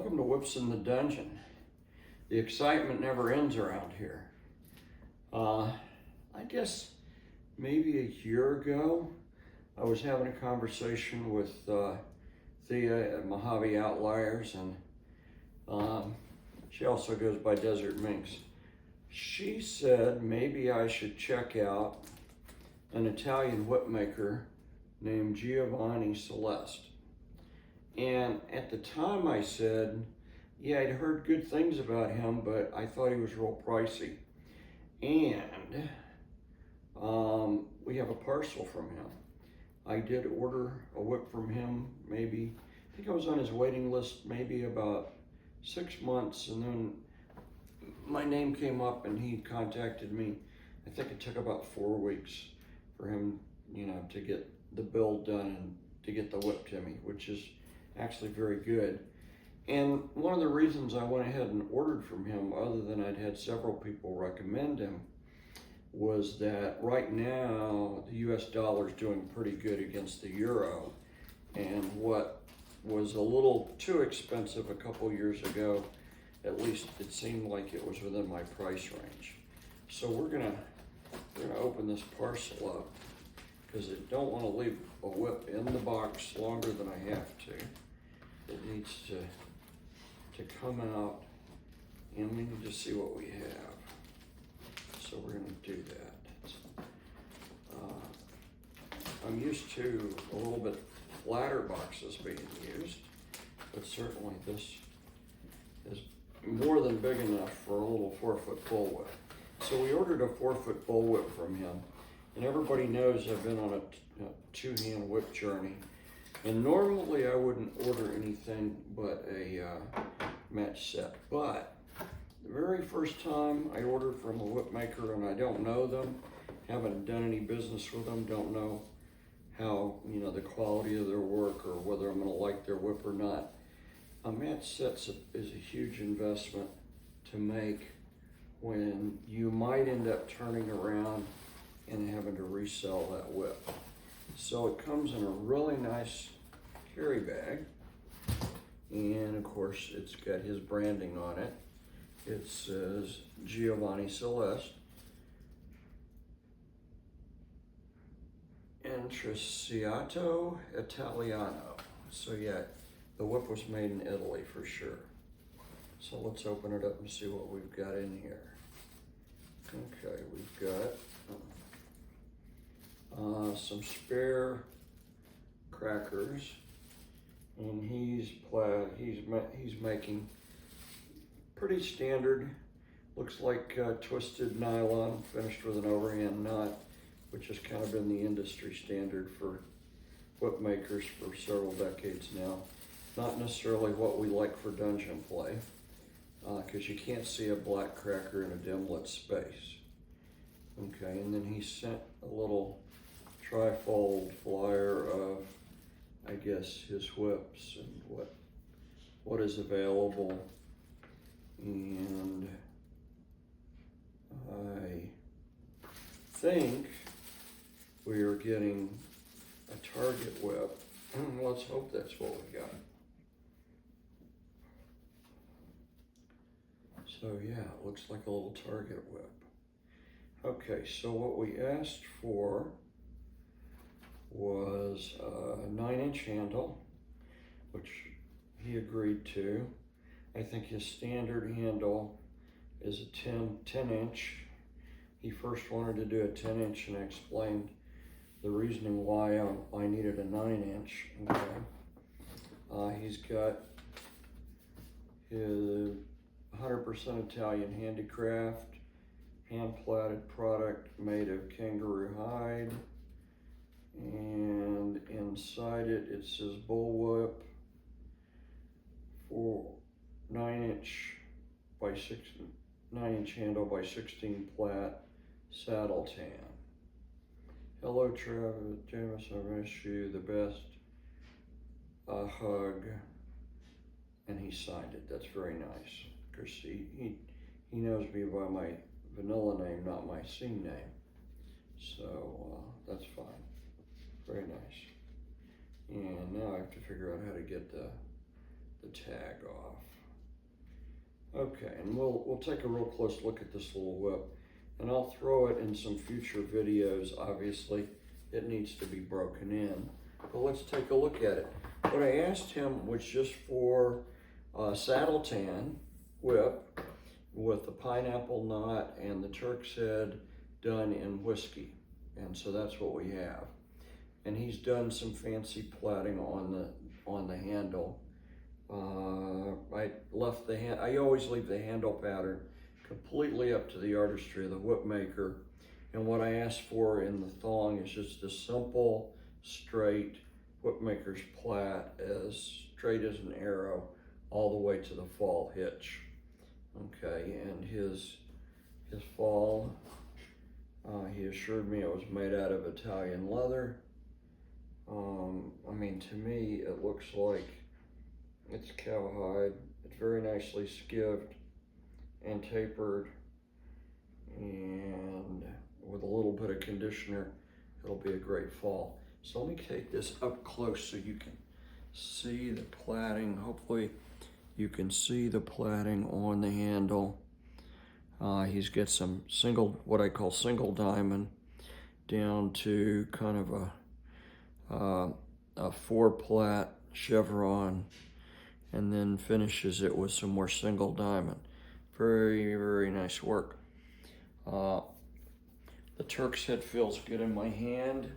Welcome to Whips in the Dungeon. The excitement never ends around here. I guess maybe a year ago, I was having a conversation with Thea at Mojave Outliers, and she also goes by Desert Minx. She said maybe I should check out an Italian whipmaker named Giovanni Celeste. And at the time I said, yeah, I'd heard good things about him, but I thought he was real pricey. And we have a parcel from him. I did order a whip from him, maybe, I think I was on his waiting list maybe about 6 months, and then my name came up and he contacted me. I think it took about 4 weeks for him, to get the build done and to get the whip to me, which is actually very good. And one of the reasons I went ahead and ordered from him, other than I'd had several people recommend him, was that right now the US dollar is doing pretty good against the euro, and what was a little too expensive a couple years ago, at least it seemed like it was within my price range. So we're gonna open this parcel up, because I don't want to leave a whip in the box longer than I have to. It needs to come out, and we need to see what we have. So we're going to do that. I'm used to a little bit flatter boxes being used, but certainly this is more than big enough for a little 4-foot bullwhip. So we ordered a 4-foot bullwhip from him, and everybody knows I've been on a two-hand whip journey. And normally I wouldn't order anything but a match set, but the very first time I ordered from a whipmaker, and I don't know them, haven't done any business with them, don't know how, the quality of their work or whether I'm gonna like their whip or not. A match set is a huge investment to make when you might end up turning around and having to resell that whip. So it comes in a really nice carry bag, and of course it's got his branding on it. It says Giovanni Celeste, Instructional Italiano. So yeah, the whip was made in Italy for sure. So let's open it up and see what we've got in here. Okay, we've got some spare crackers, and he's making pretty standard, looks like twisted nylon finished with an overhand knot, which has kind of been the industry standard for whip makers for several decades now. Not necessarily what we like for dungeon play, because you can't see a black cracker in a dim lit space. Okay, and then he sent a little trifold flyer of, I guess, his whips and what is available. And I think we are getting a target whip. Let's hope that's what we got. So yeah, it looks like a little target whip. Okay, so what we asked for was a 9-inch handle, which he agreed to. I think his standard handle is a 10-inch. He first wanted to do a 10-inch, and I explained the reasoning why I needed a 9-inch. Okay. He's got his 100% Italian handicraft, hand-platted product made of kangaroo hide. And inside it says bullwhip for 9-inch handle by 16 plat saddletan. Hello, Travis, James, I wish you the best. A hug. And he signed it. That's very nice, because he knows me by my vanilla name, not my scene name. So that's fine. Very nice. And now I have to figure out how to get the the tag off. Okay, and we'll take a real close look at this little whip, and I'll throw it in some future videos. Obviously, it needs to be broken in, but let's take a look at it. What I asked him was just for a saddletan whip with the pineapple knot and the Turk's head done in whiskey, and so that's what we have. And he's done some fancy plaiting on the handle. I always leave the handle pattern completely up to the artistry of the Whipmaker. And what I asked for in the thong is just a simple, straight Whipmaker's plait, as straight as an arrow, all the way to the fall hitch. Okay, and his fall, he assured me it was made out of Italian leather. I mean, to me, it looks like it's cowhide. It's very nicely skived and tapered, and with a little bit of conditioner, it'll be a great fall. So let me take this up close so you can see the plaiting. Hopefully you can see the plaiting on the handle. He's got some what I call single diamond, down to kind of a 4-plait chevron, and then finishes it with some more single diamond. Very, very nice work. The Turk's head feels good in my hand.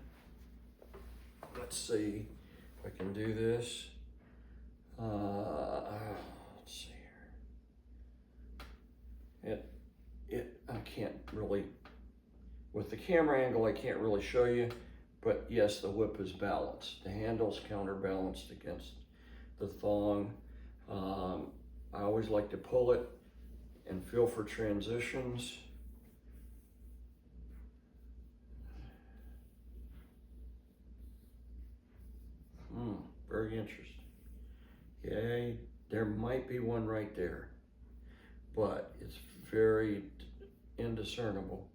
Let's see if I can do this. Let's see here. I can't really, with the camera angle, I can't really show you, but yes, the whip is balanced. The handle's counterbalanced against the thong. I always like to pull it and feel for transitions. Very interesting. Okay, there might be one right there, but it's very indiscernible.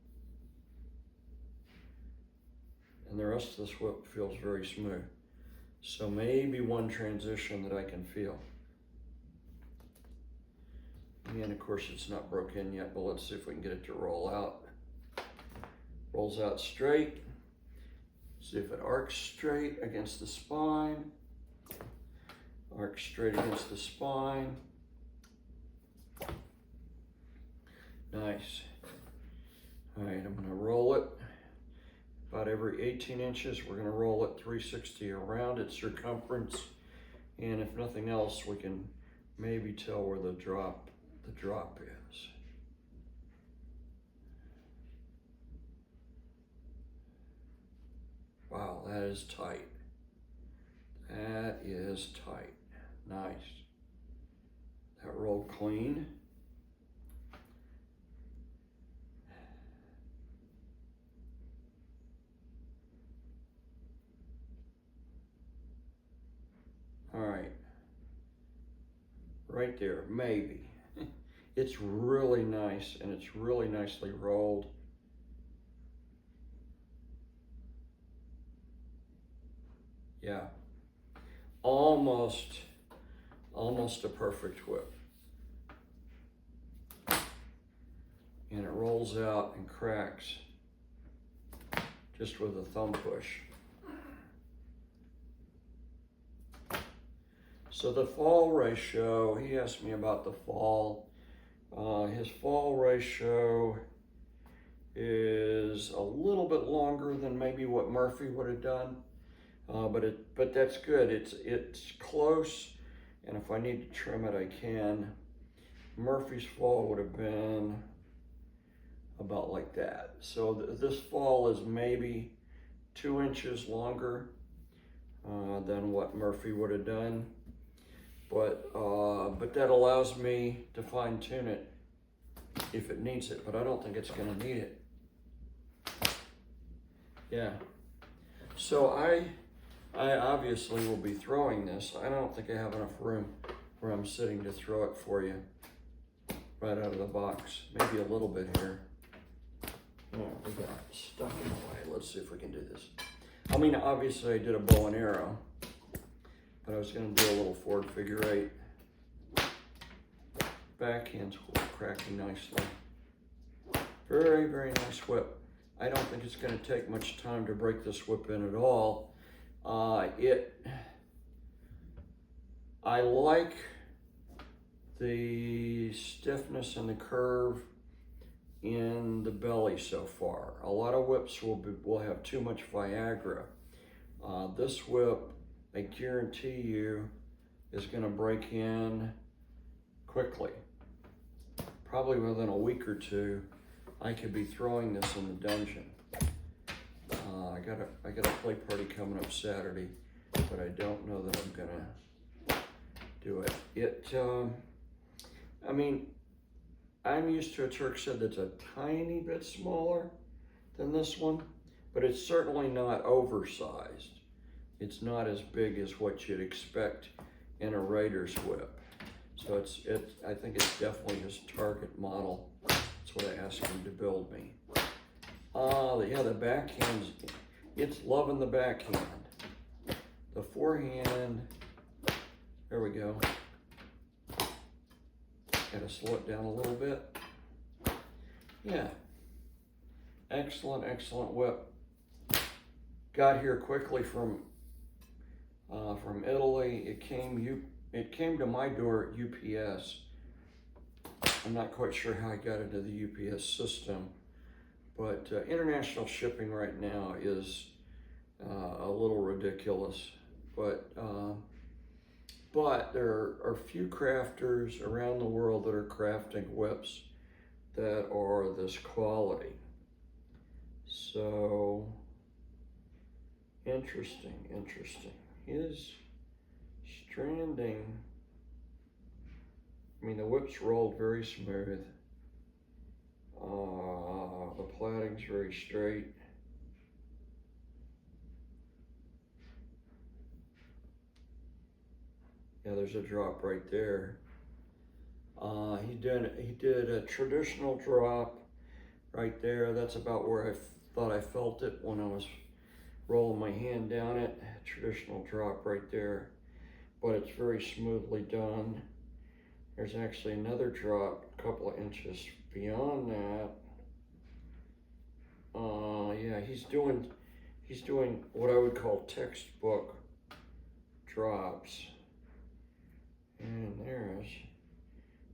And the rest of this whip feels very smooth. So maybe one transition that I can feel. And of course it's not broken yet, but let's see if we can get it to roll out. Rolls out straight. See if it arcs straight against the spine. Arcs straight against the spine. Nice. All right, I'm gonna roll it. About every 18 inches, we're gonna roll it 360 around its circumference. And if nothing else, we can maybe tell where the drop is. Wow, that is tight. That is tight. Nice. That rolled clean. All right. Right there, maybe. It's really nice, and it's really nicely rolled. Yeah, almost a perfect whip. And it rolls out and cracks just with a thumb push. So the fall ratio, he asked me about the fall. His fall ratio is a little bit longer than maybe what Murphy would have done. But that's good. It's close, and if I need to trim it, I can. Murphy's fall would have been about like that. So this fall is maybe 2 inches longer than what Murphy would have done. But that allows me to fine tune it if it needs it. But I don't think it's going to need it. Yeah. So I obviously will be throwing this. I don't think I have enough room where I'm sitting to throw it for you right out of the box. Maybe a little bit here. Yeah, we got stuff in the way. Let's see if we can do this. I mean, obviously I did a bow and arrow, but I was going to do a little forward figure 8. backhand's cracking nicely. Very, very nice whip. I don't think it's going to take much time to break this whip in at all. I like the stiffness and the curve in the belly so far. A lot of whips will have too much Viagra. This whip, I guarantee you, is going to break in quickly. Probably within a week or two, I could be throwing this in the dungeon. I got a play party coming up Saturday, but I don't know that I'm gonna do it. I mean, I'm used to a Turk's head that's a tiny bit smaller than this one, but it's certainly not oversized. It's not as big as what you'd expect in a Raider's whip. So I think it's definitely his target model. That's what I asked him to build me. Yeah, the backhand's, it's loving the backhand. The forehand, there we go. Gotta slow it down a little bit. Yeah, excellent, excellent whip. Got here quickly from Italy. It came to my door at UPS. I'm not quite sure how I got into the UPS system, but international shipping right now is a little ridiculous. But there are few crafters around the world that are crafting whips that are this quality. So interesting. His stranding, I mean, the whip's rolled very smooth. The plaiting's very straight. Yeah, there's a drop right there. He did a traditional drop right there. That's about where I thought I felt it when I was rolling my hand down it. Traditional drop right there, but it's very smoothly done. There's actually another drop a couple of inches beyond that. Yeah, he's doing what I would call textbook drops. And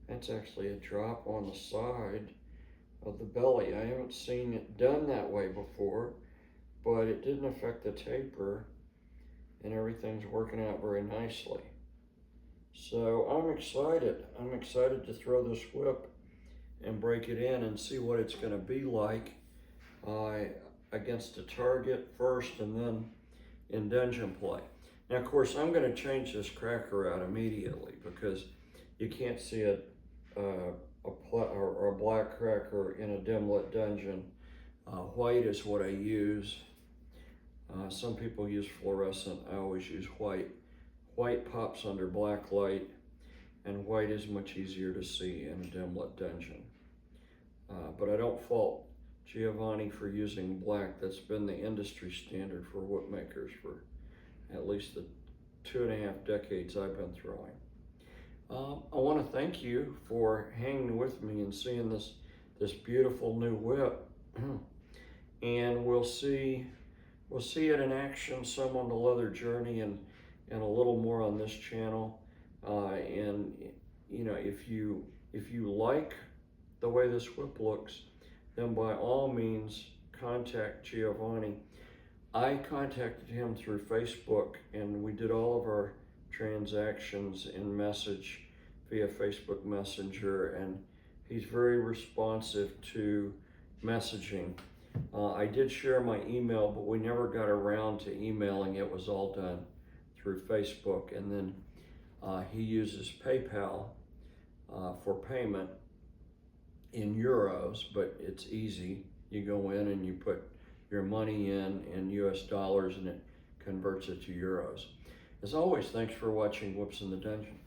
that's actually a drop on the side of the belly. I haven't seen it done that way before, but it didn't affect the taper, and everything's working out very nicely. So I'm excited to throw this whip and break it in and see what it's going to be like against a target first and then in dungeon play. Now, of course, I'm going to change this cracker out immediately because you can't see a black cracker in a dim lit dungeon. White is what I use. Some people use fluorescent. I always use white. White pops under black light, and white is much easier to see in a dim lit dungeon. But I don't fault Giovanni for using black. That's been the industry standard for whip makers for at least the 2.5 decades I've been throwing. I want to thank you for hanging with me and seeing this beautiful new whip. And we'll see it in action, some on the leather journey and a little more on this channel. And you know, if you like the way this whip looks, then by all means contact Giovanni. I contacted him through Facebook, and we did all of our transactions in message via Facebook Messenger, and he's very responsive to messaging. I did share my email, but we never got around to emailing. It was all done through Facebook, and then he uses PayPal for payment in euros, but it's easy. You go in and you put your money in US dollars and it converts it to euros. As always, thanks for watching Whips in the Dungeon.